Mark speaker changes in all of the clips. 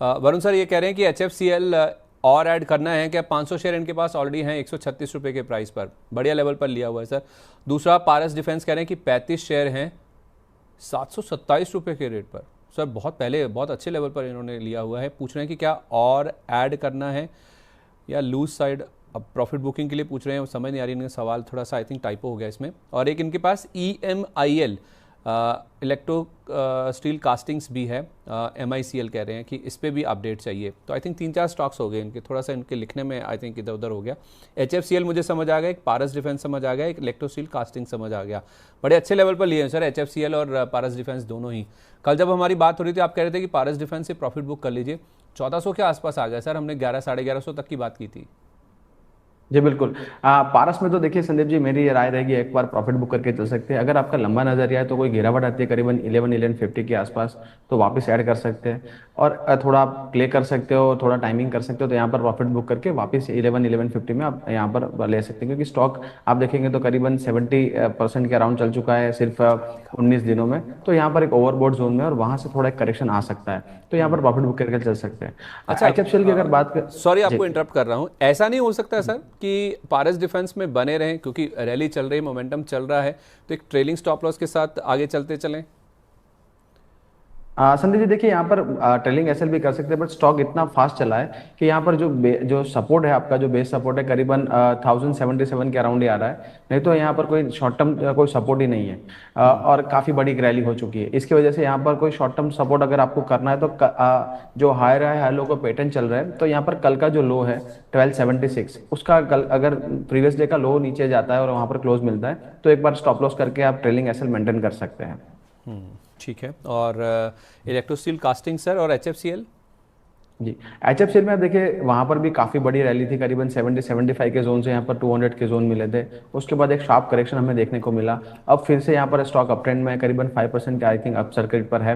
Speaker 1: Varun sir ये कह रहे हैं कि HFCL और ऐड करना है क्या? 500 शेयर इनके पास ऑलरेडी हैं 136 रुपये के प्राइस पर, बढ़िया लेवल पर लिया हुआ है सर। दूसरा पारस डिफेंस कह रहे हैं कि 35 शेयर हैं 727 रुपये के रेट पर। सर बहुत पहले बहुत अच्छे लेवल पर इन्होंने लिया हुआ है। पूछ रहे हैं कि क्या और ऐड करना है या लूज साइड? अब प्रॉफिट बुकिंग के लिए पूछ रहे हैं, समझ नहीं आ रही इनका सवाल, थोड़ा सा आई थिंक टाइपो हो गया इसमें। और एक इनके पास EMIL इलेक्ट्रो स्टील कास्टिंग्स भी है, MICL कह रहे हैं कि इस पर भी अपडेट चाहिए। तो आई थिंक 3-4 स्टॉक्स हो गए इनके, थोड़ा सा इनके लिखने में आई थिंक इधर उधर हो गया। HFCL मुझे समझ आ गया, एक पारस डिफेंस समझ आ गया, एक इलेक्ट्रो स्टील कास्टिंग समझ आ गया। बड़े अच्छे लेवल पर लिए हैं सर HFCL और पारस डिफेंस दोनों ही। कल जब हमारी बात हो रही थी आप कह रहे थे कि पारस डिफेंस से प्रॉफिट बुक कर लीजिए, 1400 के आसपास आ गया सर, हमने 1100-1150 तक की बात की थी।
Speaker 2: जी बिल्कुल। पारस में तो देखिए संदीप जी, मेरी ये राय रहेगी एक बार प्रॉफिट बुक करके चल सकते हैं। अगर आपका लंबा नजरिया है तो कोई गिरावट आती है करीबन 11-1150 के आसपास, तो वापस ऐड कर सकते हैं। और थोड़ा आप प्ले कर सकते हो, थोड़ा टाइमिंग कर सकते हो, तो यहाँ पर प्रॉफिट बुक करके वापस 11-1150 में आप यहाँ पर ले सकते हैं। क्योंकि स्टॉक आप देखेंगे तो करीबन 70% के अराउंड चल चुका है सिर्फ 19 दिनों में। तो यहाँ पर एक ओवरबॉट जोन में और वहां से थोड़ा एक करेक्शन आ सकता है, तो यहाँ पर प्रॉफिट बुक करके चल सकते हैं।
Speaker 1: अच्छा,
Speaker 2: HFCL की अगर बात कर,
Speaker 1: सॉरी
Speaker 2: जी
Speaker 1: आपको इंटरप्ट कर रहा हूँ, ऐसा नहीं हो सकता सर कि पारस डिफेंस में बने रहें क्योंकि रैली चल रही है, मोमेंटम चल रहा है, तो एक ट्रेलिंग स्टॉप लॉस के साथ आगे चलते चलें?
Speaker 2: संदीप जी देखिए, यहाँ पर ट्रेलिंग एसएल भी कर सकते हैं, बट स्टॉक इतना फास्ट चला है कि यहाँ पर जो सपोर्ट है, आपका जो बेस सपोर्ट है करीबन 1077 के अराउंड ही आ रहा है। नहीं तो यहाँ पर कोई शॉर्ट टर्म कोई सपोर्ट ही नहीं है। और काफ़ी बड़ी रैली हो चुकी है, इसकी वजह से यहाँ पर कोई शॉर्ट टर्म सपोर्ट अगर आपको करना है तो जो हायर है, हाई लो का पैटर्न चल रहा है, तो यहाँ पर कल का जो लो है 1276, उसका कल अगर प्रीवियस डे का लो नीचे जाता है और वहाँ पर क्लोज मिलता है, तो एक बार स्टॉप लॉस करके आप ट्रेलिंग एसएल मेंटेन कर सकते हैं।
Speaker 1: ठीक है। और इलेक्ट्रो स्टील कास्टिंग सर और HFCL?
Speaker 2: जी, HFCL में आप देखिए वहां पर भी काफी बड़ी रैली थी, करीबन 70-75 के जोन से यहाँ पर 200 के जोन मिले थे। उसके बाद एक शार्प करेक्शन हमें देखने को मिला। अब फिर से यहाँ पर स्टॉक अप ट्रेंड में है, करीबन 5% के आई थिंक अप सर्किट पर है।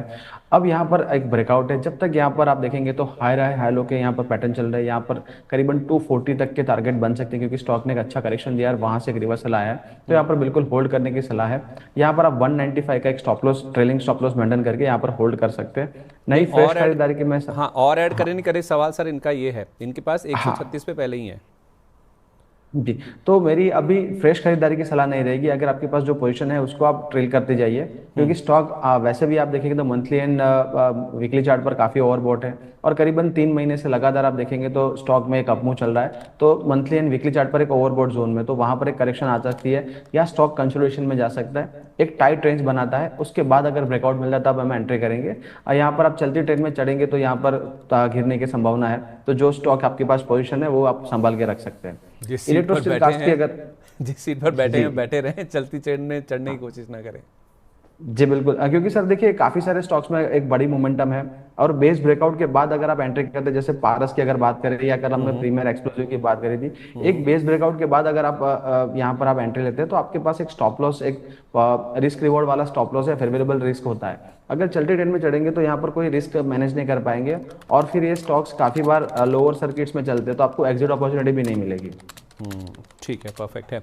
Speaker 2: अब यहाँ पर एक ब्रेकआउट है, जब तक यहाँ पर आप देखेंगे तो हाई लो के यहाँ पर पैटर्न चल रहा है। यहाँ पर करीबन 240 तक के टारगेट बन सकते हैं, क्योंकि स्टॉक ने एक अच्छा करेक्शन दिया है, वहां से एक रिवर्सल आया है। तो यहाँ पर बिल्कुल होल्ड करने की सलाह है। यहाँ पर आप 195 का एक stop loss, trailing stop loss maintain करके यहाँ पर होल्ड कर सकते हैं।
Speaker 1: नहीं
Speaker 2: नई फ्रेश
Speaker 1: और ऐड,
Speaker 2: खरीदारी की मैं,
Speaker 1: हाँ और ऐड करें
Speaker 2: हाँ
Speaker 1: नहीं करें, सवाल सर इनका ये है, इनके पास 136
Speaker 2: हाँ
Speaker 1: पे पहले ही है।
Speaker 2: जी, तो मेरी अभी फ्रेश खरीदारी की सलाह नहीं रहेगी। अगर आपके पास जो पोजीशन है उसको आप ट्रेल करते जाइए, क्योंकि स्टॉक वैसे भी आप देखेंगे तो मंथली एंड वीकली चार्ट पर काफी ओवरबॉट है। और करीबन 3 महीने से लगातार आप देखेंगे तो स्टॉक में एक अपमूव चल रहा है, तो मंथली एंड वीकली चार्ट पर एक ओवरबॉट जोन में, तो वहां पर एक करेक्शन आ सकती है या स्टॉक कंसोलिडेशन में जा सकता है। एक टाइट रेंज बनाता है, उसके बाद अगर ब्रेकआउट मिल जाता है तब हम एंट्री करेंगे। और यहाँ पर आप चलती ट्रेंड में चढ़ेंगे तो यहाँ पर गिरने की संभावना है। तो जो स्टॉक आपके पास पोजीशन है वो आप संभाल के रख सकते हैं।
Speaker 1: जिस सीट
Speaker 2: इलेक्ट्रो
Speaker 1: पर
Speaker 2: स्टील
Speaker 1: बैठे
Speaker 2: कास्ट की
Speaker 1: हैं,
Speaker 2: अगर,
Speaker 1: जिस सीट पर बैठे
Speaker 2: जी
Speaker 1: हैं बैठे रहें, चलती चढ़ने चढ़ने की
Speaker 2: हाँ
Speaker 1: कोशिश ना करें।
Speaker 2: जी बिल्कुल। क्योंकि सर देखिए काफी सारे स्टॉक्स में एक बड़ी मोमेंटम है, और बेस ब्रेकआउट के बाद अगर आप एंट्री करते हैं, जैसे पारस की अगर बात करें या अगर हमने प्रीमियर एक्सक्लूसिव की बात करी थी, एक बेस ब्रेकआउट के बाद अगर आप यहाँ पर आप एंट्री लेते हैं तो आपके पास एक स्टॉप लॉस, एक रिस्क रिवॉर्ड वाला स्टॉप लॉस है, फेवरेबल रिस्क होता है। अगर चलते ट्रेंड में चढ़ेंगे तो यहाँ पर कोई रिस्क मैनेज नहीं कर पाएंगे, और फिर ये स्टॉक्स काफी बार लोअर सर्किट्स में चलते हैं, तो आपको एग्जिट अपॉर्चुनिटी भी नहीं मिलेगी।
Speaker 1: ठीक है, परफेक्ट है।